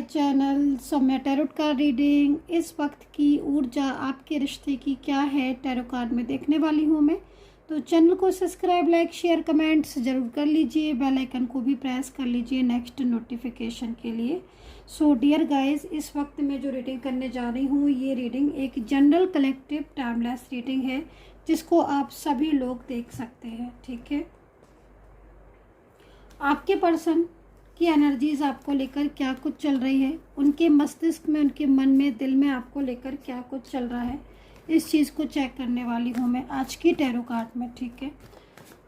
Channel Saumya tarot card reading. इस वक्त की ऊर्जा आपके रिश्ते की क्या है, टैरो कार्ड में देखने वाली हूँ मैं। तो चैनल को सब्सक्राइब, लाइक, शेयर, कमेंट्स ज़रूर कर लीजिए। बेल आइकन को भी प्रेस कर लीजिए नेक्स्ट नोटिफिकेशन के लिए। सो डियर गाइस, इस वक्त मैं जो रीडिंग करने जा रही हूँ, ये रीडिंग एक जनरल कलेक्टिव टाइमलेस रीडिंग है जिसको आप सभी लोग देख सकते हैं। ठीक है, आपके पर्सन की एनर्जीज आपको लेकर क्या कुछ चल रही है, उनके मस्तिष्क में, उनके मन में, दिल में आपको लेकर क्या कुछ चल रहा है, इस चीज़ को चेक करने वाली हूँ मैं आज की टैरो कार्ड में। ठीक है,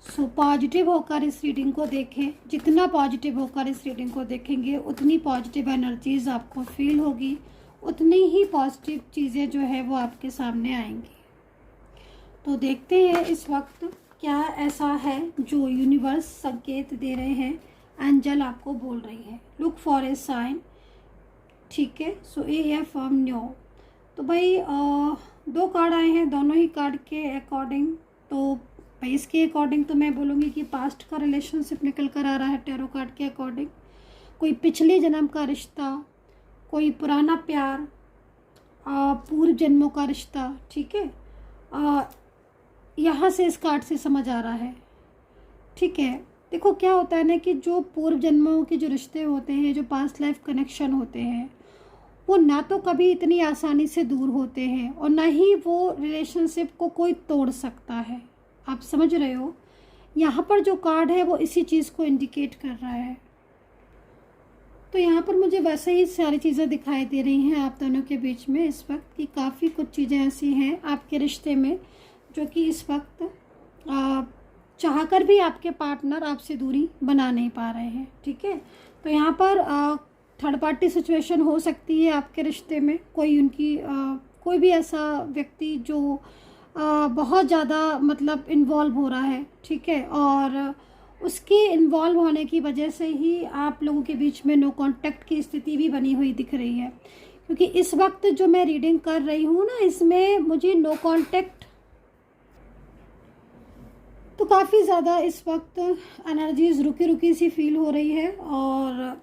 सो पॉजिटिव होकर इस रीडिंग को देखें। जितना पॉजिटिव होकर इस रीडिंग को देखेंगे उतनी पॉजिटिव एनर्जीज आपको फील होगी, उतनी ही पॉजिटिव चीज़ें जो है वो आपके सामने आएंगी। तो देखते हैं इस वक्त क्या ऐसा है जो यूनिवर्स संकेत दे रहे हैं, एंजल आपको बोल रही है। Look for a sign. ठीक है, सो एफ नो। तो भाई दो कार्ड आए हैं, दोनों ही कार्ड के अकॉर्डिंग। तो भाई इसके अकॉर्डिंग तो मैं बोलूँगी कि पास्ट का रिलेशनशिप निकल कर आ रहा है टैरो कार्ड के अकॉर्डिंग। कोई पिछले जन्म का रिश्ता, कोई पुराना प्यार, पूर्व जन्मों का रिश्ता। ठीक है, यहाँ से इस कार्ड से समझ आ रहा है। ठीक है, देखो क्या होता है ना कि जो पूर्व जन्मों के जो रिश्ते होते हैं, जो पास्ट लाइफ कनेक्शन होते हैं, वो ना तो कभी इतनी आसानी से दूर होते हैं और ना ही वो रिलेशनशिप को कोई तोड़ सकता है। आप समझ रहे हो, यहाँ पर जो कार्ड है वो इसी चीज़ को इंडिकेट कर रहा है। तो यहाँ पर मुझे वैसे ही सारी चीज़ें दिखाई दे रही हैं आप दोनों के बीच में इस वक्त कि काफ़ी कुछ चीज़ें ऐसी हैं आपके रिश्ते में जो कि इस वक्त चाहकर भी आपके पार्टनर आपसे दूरी बना नहीं पा रहे हैं। ठीक है, तो यहाँ पर थर्ड पार्टी सिचुएशन हो सकती है आपके रिश्ते में। कोई उनकी कोई भी ऐसा व्यक्ति जो बहुत ज़्यादा मतलब इन्वॉल्व हो रहा है। ठीक है, और उसके इन्वॉल्व होने की वजह से ही आप लोगों के बीच में नो कांटेक्ट की स्थिति भी बनी हुई दिख रही है। क्योंकि इस वक्त जो मैं रीडिंग कर रही हूँ ना, इसमें मुझे नो कांटेक्ट तो काफ़ी ज़्यादा इस वक्त एनर्जीज़ रुकी रुकी सी फील हो रही है। और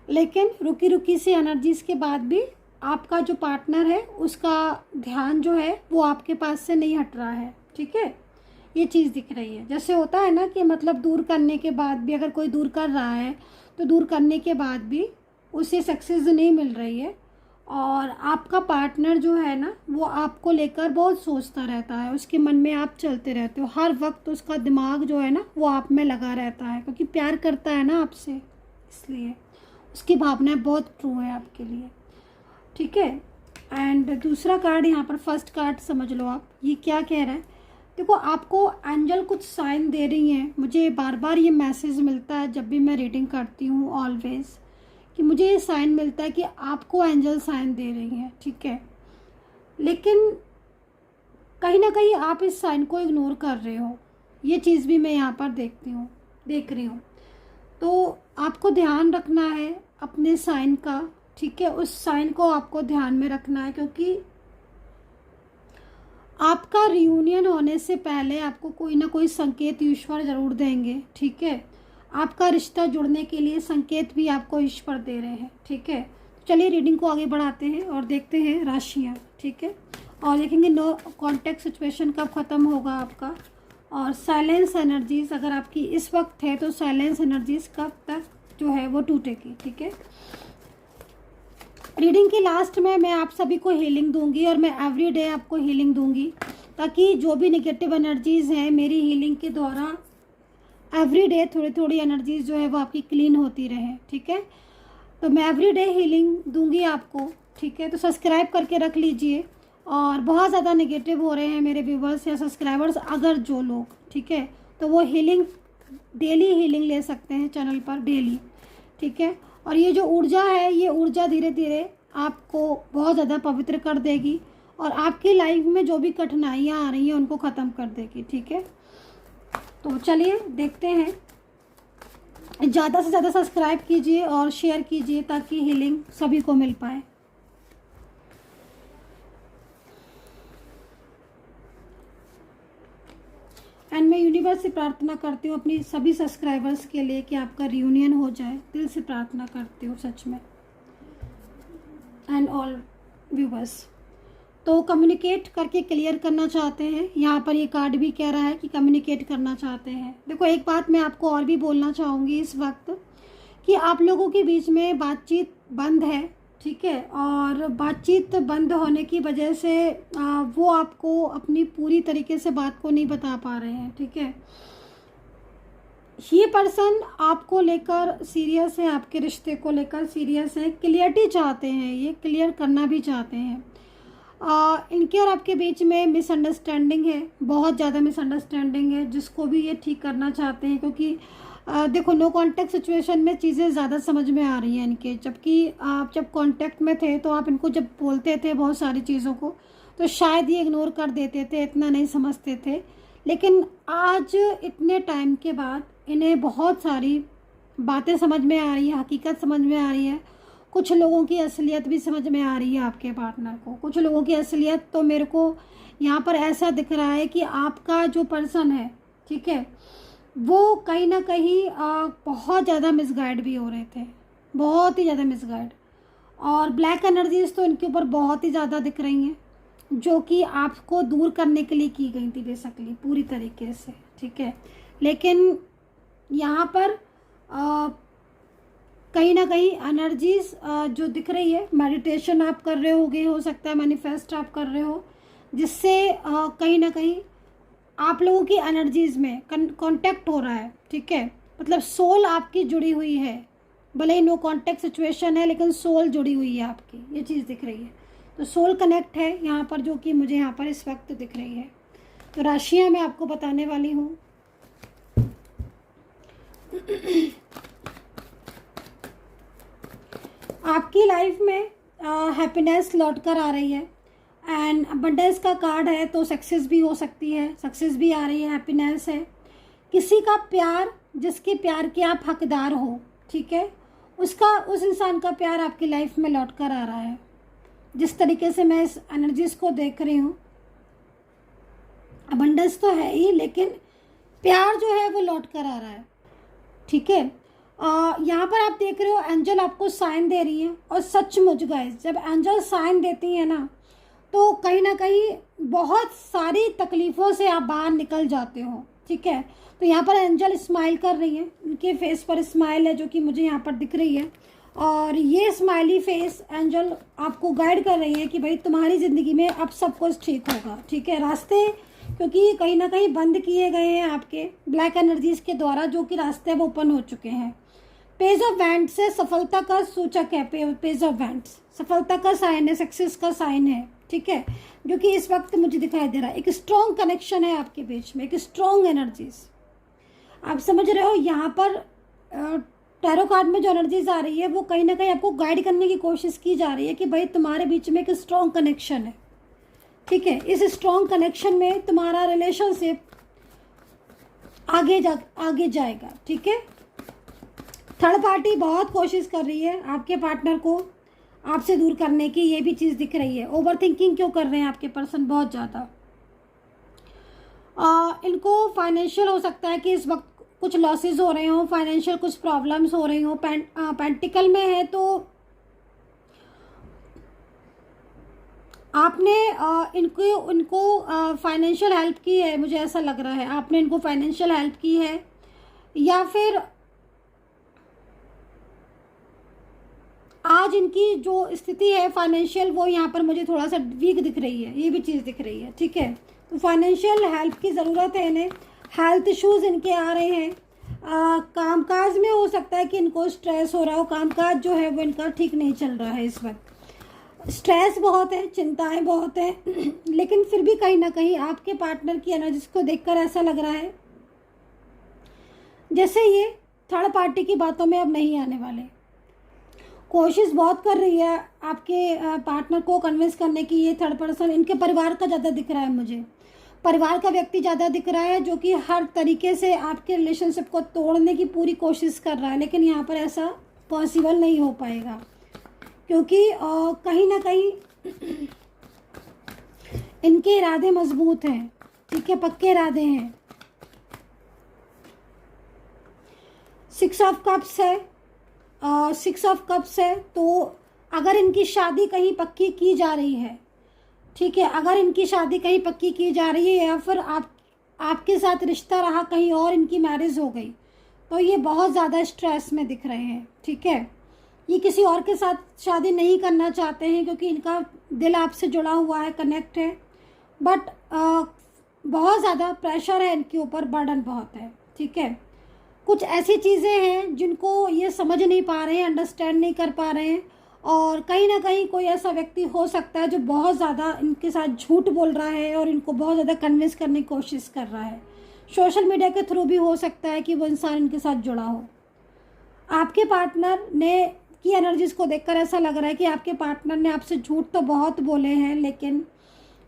लेकिन रुकी रुकी सी एनर्जीज़ के बाद भी आपका जो पार्टनर है उसका ध्यान जो है वो आपके पास से नहीं हट रहा है। ठीक है, ये चीज़ दिख रही है। जैसे होता है ना कि मतलब दूर करने के बाद भी, अगर कोई दूर कर रहा है तो दूर करने के बाद भी उसे सक्सेस नहीं मिल रही है और आपका पार्टनर जो है ना वो आपको लेकर बहुत सोचता रहता है, उसके मन में आप चलते रहते हो हर वक्त। उसका दिमाग जो है ना वो आप में लगा रहता है क्योंकि प्यार करता है ना आपसे, इसलिए उसकी भावनाएं बहुत ट्रू है आपके लिए। ठीक है, एंड दूसरा कार्ड यहाँ पर फर्स्ट कार्ड समझ लो आप, ये क्या कह रहा है। देखो, आपको एंजल कुछ साइन दे रही हैं। मुझे बार बार ये मैसेज मिलता है जब भी मैं रीडिंग करती हूँ, ऑलवेज, कि मुझे ये साइन मिलता है कि आपको एंजल साइन दे रही हैं। ठीक है, लेकिन कहीं ना कहीं आप इस साइन को इग्नोर कर रहे हो, ये चीज़ भी मैं यहाँ पर देख रही हूँ। तो आपको ध्यान रखना है अपने साइन का। ठीक है, उस साइन को आपको ध्यान में रखना है क्योंकि आपका रियूनियन होने से पहले आपको कोई ना कोई संकेत ईश्वर ज़रूर देंगे। ठीक है, आपका रिश्ता जुड़ने के लिए संकेत भी आपको ईश्वर दे रहे हैं। ठीक है, चलिए रीडिंग को आगे बढ़ाते हैं और देखते हैं राशियाँ। ठीक है, और देखेंगे नो कांटेक्ट सिचुएशन कब ख़त्म होगा आपका, और साइलेंस एनर्जीज अगर आपकी इस वक्त है तो साइलेंस एनर्जीज कब तक जो है वो टूटेगी। ठीक है, रीडिंग की लास्ट में मैं आप सभी को हीलिंग दूंगी और मैं एवरी डे आपको हीलिंग दूंगी ताकि जो भी नेगेटिव एनर्जीज़ हैं मेरी हीलिंग के द्वारा एवरी डे थोड़ी थोड़ी एनर्जीज जो है वो आपकी क्लीन होती रहे। ठीक है, तो मैं एवरी डे हीलिंग दूंगी आपको। ठीक है, तो सब्सक्राइब करके रख लीजिए। और बहुत ज़्यादा नेगेटिव हो रहे हैं मेरे व्यूवर्स या सब्सक्राइबर्स अगर जो लोग, ठीक है, तो वो हीलिंग डेली हीलिंग ले सकते हैं चैनल पर डेली। ठीक है, और ये जो ऊर्जा है, ये ऊर्जा धीरे धीरे आपको बहुत ज़्यादा पवित्र कर देगी और आपकी लाइफ में जो भी कठिनाइयाँ आ रही हैं उनको ख़त्म कर देगी। ठीक है, तो चलिए देखते हैं। ज़्यादा से ज़्यादा सब्सक्राइब कीजिए और शेयर कीजिए ताकि हीलिंग सभी को मिल पाए। एंड मैं यूनिवर्स से प्रार्थना करती हूँ अपनी सभी सब्सक्राइबर्स के लिए कि आपका रियूनियन हो जाए। दिल से प्रार्थना करती हूँ सच में। And all viewers. तो कम्युनिकेट करके क्लियर करना चाहते हैं, यहाँ पर ये कार्ड भी कह रहा है कि कम्युनिकेट करना चाहते हैं। देखो एक बात मैं आपको और भी बोलना चाहूँगी इस वक्त कि आप लोगों के बीच में बातचीत बंद है, ठीक है, और बातचीत बंद होने की वजह से वो आपको अपनी पूरी तरीके से बात को नहीं बता पा रहे हैं, ठीक है। ये पर्सन आपको लेकर सीरियस है, आपके रिश्ते को लेकर सीरियस है, क्लियरिटी चाहते हैं, ये क्लियर करना भी चाहते हैं। इनके और आपके बीच में मिसअंडरस्टैंडिंग है, बहुत ज़्यादा मिसअंडरस्टैंडिंग है, जिसको भी ये ठीक करना चाहते हैं। क्योंकि देखो नो कांटेक्ट सिचुएशन में चीज़ें ज़्यादा समझ में आ रही हैं इनके, जबकि आप जब कांटेक्ट में थे तो आप इनको जब बोलते थे बहुत सारी चीज़ों को तो शायद ये इग्नोर कर देते थे, इतना नहीं समझते थे। लेकिन आज इतने टाइम के बाद इन्हें बहुत सारी बातें समझ में आ रही है, हकीकत समझ में आ रही है। कुछ लोगों की असलियत भी समझ में आ रही है आपके पार्टनर को। कुछ लोगों की असलियत तो मेरे को यहाँ पर ऐसा दिख रहा है कि आपका जो पर्सन है, ठीक है, वो कहीं ना कहीं बहुत ज़्यादा मिसगाइड भी हो रहे थे, बहुत ही ज़्यादा मिसगाइड। और ब्लैक एनर्जीज तो इनके ऊपर बहुत ही ज़्यादा दिख रही हैं, जो कि आपको दूर करने के लिए की गई थी बेसिकली पूरी तरीके से, ठीक है। लेकिन यहाँ पर कहीं ना कहीं एनर्जीज जो दिख रही है, मेडिटेशन आप कर रहे होगे, हो सकता है मैनिफेस्ट आप कर रहे हो, जिससे कहीं ना कहीं आप लोगों की एनर्जीज में कांटेक्ट हो रहा है, ठीक है। मतलब सोल आपकी जुड़ी हुई है, भले ही नो कांटेक्ट सिचुएशन है लेकिन सोल जुड़ी हुई है आपकी, ये चीज़ दिख रही है। तो सोल कनेक्ट है यहाँ पर, जो कि मुझे यहाँ पर इस वक्त दिख रही है। तो राशियाँ मैं आपको बताने वाली हूँ। आपकी लाइफ में हैप्पीनेस लौट कर आ रही है एंड अबंडेंस का कार्ड है, तो सक्सेस भी हो सकती है, सक्सेस भी आ रही है, हैप्पीनेस है। किसी का प्यार, जिसके प्यार के आप हकदार हो, ठीक है, उस इंसान का प्यार आपकी लाइफ में लौट कर आ रहा है। जिस तरीके से मैं इस एनर्जीज को देख रही हूँ, अबंडेंस तो है ही लेकिन प्यार जो है वो लौट कर आ रहा है, ठीक है। यहाँ पर आप देख रहे हो एंजल आपको साइन दे रही है, और सचमुच गाइस जब एंजल साइन देती है ना तो कहीं ना कहीं बहुत सारी तकलीफ़ों से आप बाहर निकल जाते हो, ठीक है। तो यहाँ पर एंजल स्माइल कर रही है, उनके फेस पर स्माइल है जो कि मुझे यहाँ पर दिख रही है, और ये स्माइली फेस एंजल आपको गाइड कर रही है कि भाई तुम्हारी ज़िंदगी में अब सब कुछ ठीक होगा, ठीक है। रास्ते क्योंकि कहीं ना कहीं बंद किए गए हैं आपके ब्लैक एनर्जीज के द्वारा, जो कि रास्ते अब ओपन हो चुके हैं। पेज ऑफ वैंड्स से सफलता का सूचक है, पेज ऑफ वैंड्स सफलता का साइन है, सक्सेस का साइन है, ठीक है, जो कि इस वक्त मुझे दिखाई दे रहा है। एक स्ट्रॉन्ग कनेक्शन है आपके बीच में, एक स्ट्रॉन्ग एनर्जीज, आप समझ रहे हो। यहाँ पर टैरो कार्ड में जो एनर्जीज आ रही है वो कहीं ना कहीं आपको गाइड करने की कोशिश की जा रही है कि भाई तुम्हारे बीच में एक स्ट्रॉन्ग कनेक्शन है, ठीक है। इस स्ट्रॉन्ग कनेक्शन में तुम्हारा रिलेशनशिप आगे जाएगा, ठीक है। थर्ड पार्टी बहुत कोशिश कर रही है आपके पार्टनर को आपसे दूर करने की, ये भी चीज़ दिख रही है। ओवर थिंकिंग क्यों कर रहे हैं आपके पर्सन बहुत ज़्यादा। इनको फाइनेंशियल हो सकता है कि इस वक्त कुछ लॉसेस हो रहे हो, फाइनेंशियल कुछ प्रॉब्लम्स हो रही हो। पेंटिकल में है तो आपने इनको फाइनेंशियल हेल्प की है, मुझे ऐसा लग रहा है आपने इनको फाइनेंशियल हेल्प की है, या फिर आज इनकी जो स्थिति है फाइनेंशियल वो यहाँ पर मुझे थोड़ा सा वीक दिख रही है, ये भी चीज़ दिख रही है, ठीक है। तो फाइनेंशियल हेल्प की ज़रूरत है इन्हें। हेल्थ इश्यूज़ इनके आ रहे हैं। कामकाज में हो सकता है कि इनको स्ट्रेस हो रहा हो, कामकाज जो है वो इनका ठीक नहीं चल रहा है इस वक्त, स्ट्रेस बहुत है, चिंताएं बहुत हैं लेकिन फिर भी कहीं ना कहीं आपके पार्टनर की एनर्जी को देखकर ऐसा लग रहा है जैसे ये थर्ड पार्टी की बातों में अब नहीं आने वाले। कोशिश बहुत कर रही है आपके पार्टनर को कन्विंस करने की ये थर्ड पर्सन। इनके परिवार का ज़्यादा दिख रहा है मुझे, परिवार का व्यक्ति ज़्यादा दिख रहा है जो कि हर तरीके से आपके रिलेशनशिप को तोड़ने की पूरी कोशिश कर रहा है, लेकिन यहाँ पर ऐसा पॉसिबल नहीं हो पाएगा क्योंकि कहीं ना कहीं इनके इरादे मजबूत हैं, ठीक है, पक्के इरादे हैं। 6 ऑफ कप्स है, 6 ऑफ कप्स है तो अगर इनकी शादी कहीं पक्की की जा रही है, ठीक है, अगर इनकी शादी कहीं पक्की की जा रही है या फिर आपके साथ रिश्ता रहा कहीं और इनकी मैरिज हो गई, तो ये बहुत ज़्यादा स्ट्रेस में दिख रहे हैं, ठीक है। ये किसी और के साथ शादी नहीं करना चाहते हैं क्योंकि इनका दिल आपसे जुड़ा हुआ है, कनेक्ट है, बट बहुत ज़्यादा प्रेशर है इनके ऊपर, बर्डन बहुत है, ठीक है। कुछ ऐसी चीज़ें हैं जिनको ये समझ नहीं पा रहे हैं, अंडरस्टैंड नहीं कर पा रहे हैं, और कहीं ना कहीं कोई ऐसा व्यक्ति हो सकता है जो बहुत ज़्यादा इनके साथ झूठ बोल रहा है और इनको बहुत ज़्यादा कन्विंस करने की कोशिश कर रहा है। सोशल मीडिया के थ्रू भी हो सकता है कि वो इंसान इनके साथ जुड़ा हो। आपके पार्टनर ने की एनर्जीज़ को देखकर ऐसा लग रहा है कि आपके पार्टनर ने आपसे झूठ तो बहुत बोले हैं, लेकिन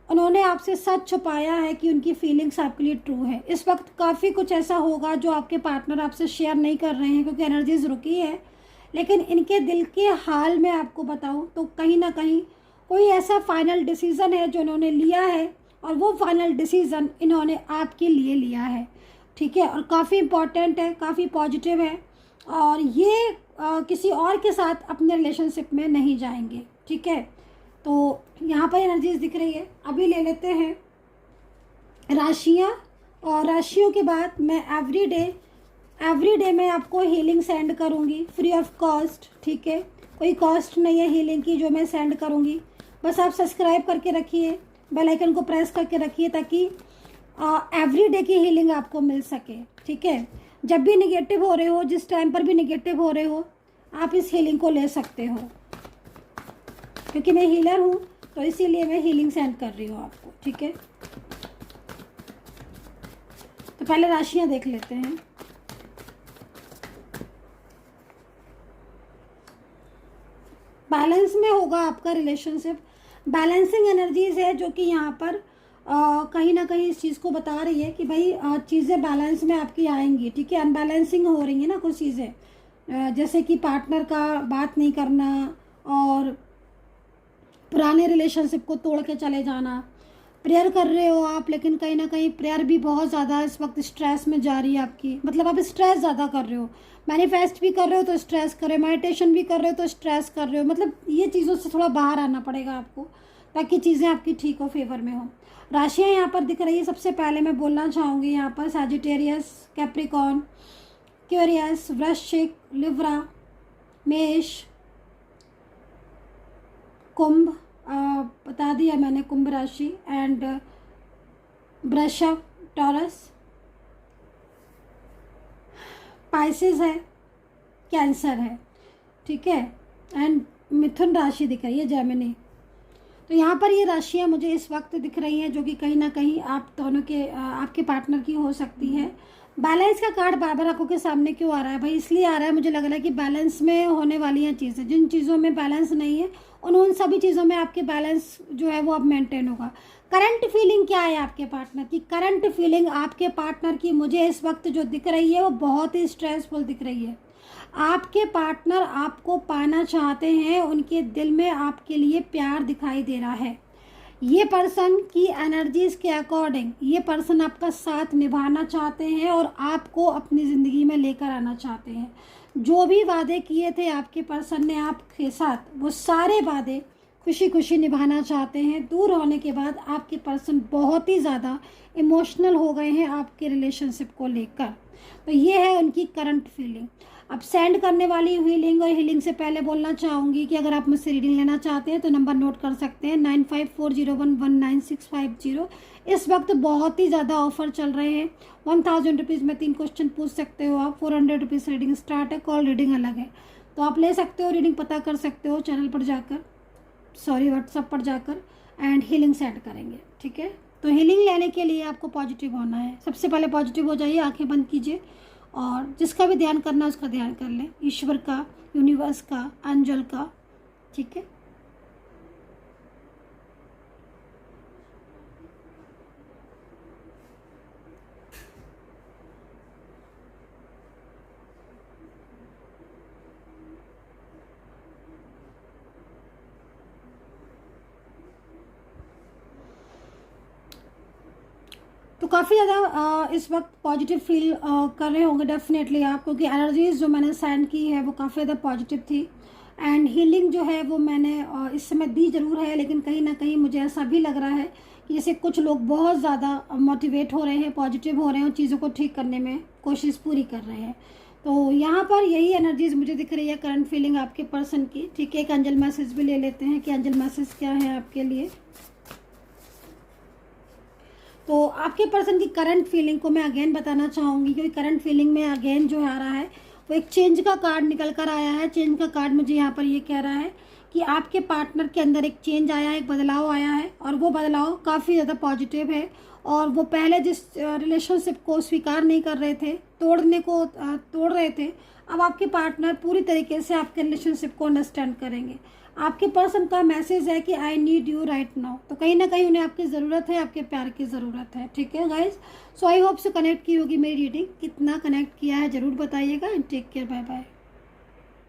उन्होंने आपसे सच छुपाया है कि उनकी फीलिंग्स आपके लिए ट्रू है। इस वक्त काफ़ी कुछ ऐसा होगा जो आपके पार्टनर आपसे शेयर नहीं कर रहे हैं क्योंकि एनर्जीज़ रुकी है, लेकिन इनके दिल के हाल में आपको बताऊं तो कहीं ना कहीं कोई ऐसा फाइनल डिसीज़न है जो इन्होंने लिया है, और वो फाइनल डिसीज़न इन्होंने आपके लिए लिया है, ठीक है। और काफ़ी इम्पॉर्टेंट है, काफ़ी पॉजिटिव है, और ये किसी और के साथ अपने रिलेशनशिप में नहीं जाएंगे, ठीक है। तो यहाँ पर एनर्जीज दिख रही है। अभी ले लेते हैं राशियाँ, और राशियों के बाद मैं एवरी डे मैं आपको हीलिंग सेंड करूँगी फ्री ऑफ कॉस्ट, ठीक है। कोई कॉस्ट नहीं है हीलिंग की जो मैं सेंड करूँगी। बस आप सब्सक्राइब करके रखिए, बेल आइकन को प्रेस करके रखिए ताकि एवरी डे की हीलिंग आपको मिल सके, ठीक है। जब भी निगेटिव हो रहे हो, जिस टाइम पर भी निगेटिव हो रहे हो, आप इस हीलिंग को ले सकते हो, क्योंकि मैं हीलर हूँ तो इसीलिए मैं हीलिंग सेंड कर रही हूँ आपको, ठीक है। तो पहले राशियाँ देख लेते हैं। बैलेंस में होगा आपका रिलेशनशिप, बैलेंसिंग एनर्जीज है जो कि यहाँ पर कहीं ना कहीं इस चीज़ को बता रही है कि भाई चीज़ें बैलेंस में आपकी आएंगी, ठीक है। अनबैलेंसिंग हो रही है ना कुछ चीज़ें, जैसे कि पार्टनर का बात नहीं करना और पुराने रिलेशनशिप को तोड़ के चले जाना। प्रेयर कर रहे हो आप, लेकिन कहीं ना कहीं प्रेयर भी बहुत ज़्यादा इस वक्त स्ट्रेस में जा रही है आपकी, मतलब आप स्ट्रेस ज़्यादा कर रहे हो। मैनिफेस्ट भी कर रहे हो तो स्ट्रेस कर रहे हो, मेडिटेशन भी कर रहे हो तो स्ट्रेस कर रहे हो, मतलब ये चीज़ों से थोड़ा बाहर आना पड़ेगा आपको ताकि चीज़ें आपकी ठीक हो, फेवर में हो। राशियाँ यहाँ पर दिख रही है। सबसे पहले मैं बोलना चाहूँगी यहाँ पर सैजिटेरियस, कैप्रिकॉर्न, क्यूरियस, वृश्चिक, लिब्रा, मेष, कुंभ, बता दिया मैंने कुंभ राशि, एंड वृषभ, टॉरस, पाइसेस है, कैंसर है, ठीक है, एंड मिथुन राशि दिख रही है, जेमिनी। तो यहाँ पर ये राशियाँ मुझे इस वक्त दिख रही हैं जो कि कहीं ना कहीं आप दोनों के आपके पार्टनर की हो सकती है। बैलेंस का कार्ड बार बार आंखों के सामने क्यों आ रहा है भाई? इसलिए आ रहा है, मुझे लग रहा है कि बैलेंस में होने वाली हैं चीज़ें। जिन चीज़ों में बैलेंस नहीं है उन सभी चीज़ों में आपके बैलेंस जो है वो अब मेंटेन होगा। करंट फीलिंग क्या है आपके पार्टनर की? करंट फीलिंग आपके पार्टनर की मुझे इस वक्त जो दिख रही है वो बहुत ही स्ट्रेसफुल दिख रही है। आपके पार्टनर आपको पाना चाहते हैं, उनके दिल में आपके लिए प्यार दिखाई दे रहा है। ये पर्सन की एनर्जीज के अकॉर्डिंग ये पर्सन आपका साथ निभाना चाहते हैं और आपको अपनी ज़िंदगी में लेकर आना चाहते हैं। जो भी वादे किए थे आपके पर्सन ने आपके साथ, वो सारे वादे खुशी खुशी निभाना चाहते हैं। दूर होने के बाद आपके पर्सन बहुत ही ज़्यादा इमोशनल हो गए हैं आपके रिलेशनशिप को लेकर। तो ये है उनकी करंट फीलिंग। अब सेंड करने वाली हीलिंग, और हीलिंग से पहले बोलना चाहूँगी कि अगर आप मुझसे रीडिंग लेना चाहते हैं तो नंबर नोट कर सकते हैं 9540119650। इस वक्त बहुत ही ज़्यादा ऑफर चल रहे हैं। 1000 रुपीज़ में 3 क्वेश्चन पूछ सकते हो आप। 400 रुपीज़ रीडिंग स्टार्ट है, कॉल रीडिंग अलग है। तो आप ले सकते हो, रीडिंग पता कर सकते हो चैनल पर जाकर, व्हाट्सएप पर जाकर, एंड हीलिंग सेंड करेंगे, ठीक है। तो हीलिंग लेने के लिए आपको पॉजिटिव होना है। सबसे पहले पॉजिटिव हो जाइए, आंखें बंद कीजिए, और जिसका भी ध्यान करना है उसका ध्यान कर लें, ईश्वर का, यूनिवर्स का, एंजल का, ठीक है। तो काफ़ी ज़्यादा इस वक्त पॉजिटिव फील कर रहे होंगे डेफिनेटली आप, क्योंकि एनर्जीज जो मैंने सेंड की है वो काफ़ी ज़्यादा पॉजिटिव थी। एंड हीलिंग जो है वो मैंने इस समय दी ज़रूर है, लेकिन कहीं ना कहीं मुझे ऐसा भी लग रहा है कि जैसे कुछ लोग बहुत ज़्यादा मोटिवेट हो रहे हैं, पॉजिटिव हो रहे हैं और चीज़ों को ठीक करने में कोशिश पूरी कर रहे हैं। तो यहाँ पर यही एनर्जीज मुझे दिख रही है करंट फीलिंग आपके पर्सन की। ठीक है, एक एंजल मैसेज भी ले लेते हैं कि एंजल मैसेज क्या है आपके लिए। तो आपके पर्सन की करंट फीलिंग को मैं अगेन बताना चाहूँगी, क्योंकि करंट फीलिंग में अगेन जो आ रहा है वो एक चेंज का कार्ड निकल कर आया है। चेंज का कार्ड मुझे यहाँ पर ये कह रहा है कि आपके पार्टनर के अंदर एक चेंज आया है, एक बदलाव आया है, और वो बदलाव काफ़ी ज़्यादा पॉजिटिव है। और वो पहले जिस रिलेशनशिप को स्वीकार नहीं कर रहे थे, तोड़ रहे थे, अब आपके पार्टनर पूरी तरीके से आपके रिलेशनशिप को अंडरस्टैंड करेंगे। आपके पर्सन का मैसेज है कि I need you right now. तो कहीं ना कहीं उन्हें आपकी ज़रूरत है, आपके प्यार की ज़रूरत है। ठीक है गाइज, सो आई होप से कनेक्ट की होगी मेरी रीडिंग। कितना कनेक्ट किया है ज़रूर बताइएगा। And take care, bye bye.